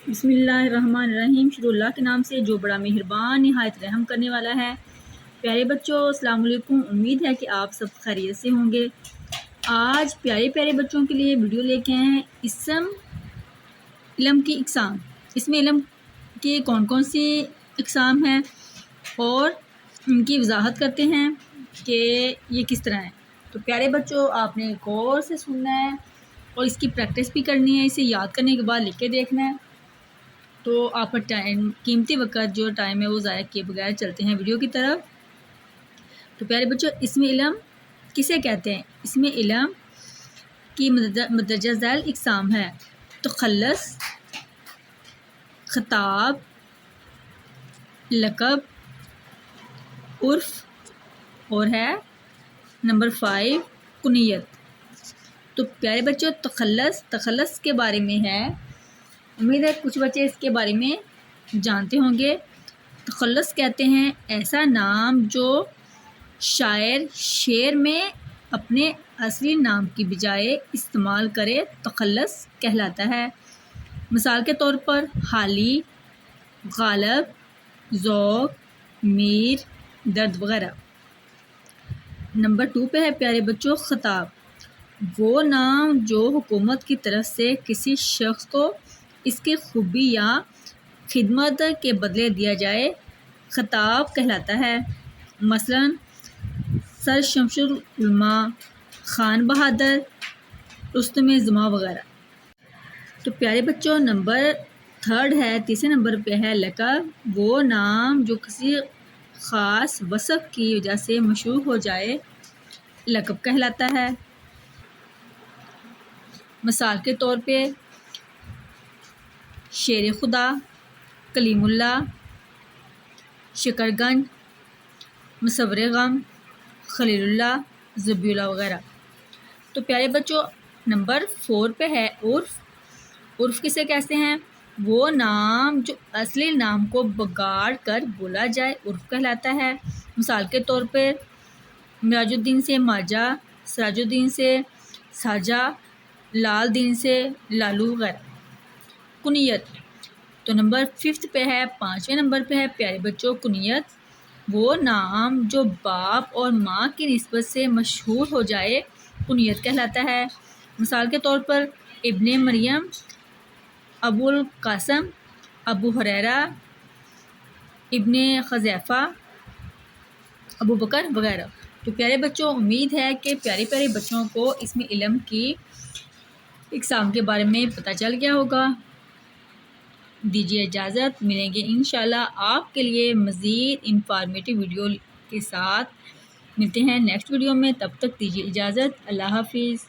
بسم اللہ الرحمن الرحیم، شروع اللہ کے نام سے جو بڑا مہربان نہایت رحم کرنے والا ہے۔ پیارے بچوں، السلام علیکم۔ امید ہے کہ آپ سب خیریت سے ہوں گے۔ آج پیارے پیارے بچوں کے لیے ویڈیو لے کے آئے ہیں علم کی اقسام۔ اس میں علم کے کون کون سی اقسام ہیں اور ان کی وضاحت کرتے ہیں کہ یہ کس طرح ہیں۔ تو پیارے بچوں، آپ نے غور سے سننا ہے اور اس کی پریکٹس بھی کرنی ہے۔ اسے یاد کرنے کے بعد لکھ کے دیکھنا ہے، تو آپ کا قیمتی وقت جو ٹائم ہے وہ ضائع کیے بغیر چلتے ہیں ویڈیو کی طرف۔ تو پیارے بچوں، اس میں علم کسے کہتے ہیں؟ اس میں علم کی مندرجہ ذیل اقسام ہے: تخلص، خطاب، لقب، عرف، اور ہے نمبر 5 کنیت۔ تو پیارے بچوں، تخلص کے بارے میں ہے، امید ہے کچھ بچے اس کے بارے میں جانتے ہوں گے۔ تخلص کہتے ہیں ایسا نام جو شاعر شعر میں اپنے اصلی نام کی بجائے استعمال کرے، تخلص کہلاتا ہے۔ مثال کے طور پر حالی، غالب، ذوق، میر، درد وغیرہ۔ نمبر 2 پہ ہے پیارے بچوں خطاب، وہ نام جو حکومت کی طرف سے کسی شخص کو اس کی خوبی یا خدمت کے بدلے دیا جائے، خطاب کہلاتا ہے۔ مثلا سر شمس العلماء، خان بہادر، رستم زماں وغیرہ۔ تو پیارے بچوں، نمبر 3 ہے، تیسرے نمبر پہ ہے لقب، وہ نام جو کسی خاص وصف کی وجہ سے مشہور ہو جائے، لقب کہلاتا ہے۔ مثال کے طور پہ شیر خدا، کلیم اللہ، شکر گنج، مصور غم، خلیل اللہ، ذبیح اللہ وغیرہ۔ تو پیارے بچوں، نمبر 4 پہ ہے عرف۔ عرف کسے کہتے ہیں؟ وہ نام جو اصلی نام کو بگاڑ کر بولا جائے، عرف کہلاتا ہے۔ مثال کے طور پہ معراج الدین سے مارجہ، سراج الدین سے ساجہ، لال دین سے لالو وغیرہ۔ کنیت، تو نمبر 5 پہ ہے، 5ویں نمبر پہ ہے پیارے بچوں کنیت، وہ نام جو باپ اور ماں کی نسبت سے مشہور ہو جائے، کنیت کہلاتا ہے۔ مثال کے طور پر ابن مریم، ابو القاسم، ابو ہریرہ، ابن حذیفہ، ابو بکر وغیرہ۔ تو پیارے بچوں، امید ہے کہ پیارے پیارے بچوں کو اس میں علم کی اقسام کے بارے میں پتہ چل گیا ہوگا۔ دیجیے اجازت، ملیں گے انشاءاللہ آپ کے لیے مزید انفارمیٹیو ویڈیو کے ساتھ۔ ملتے ہیں نیکسٹ ویڈیو میں، تب تک دیجیے اجازت، اللہ حافظ۔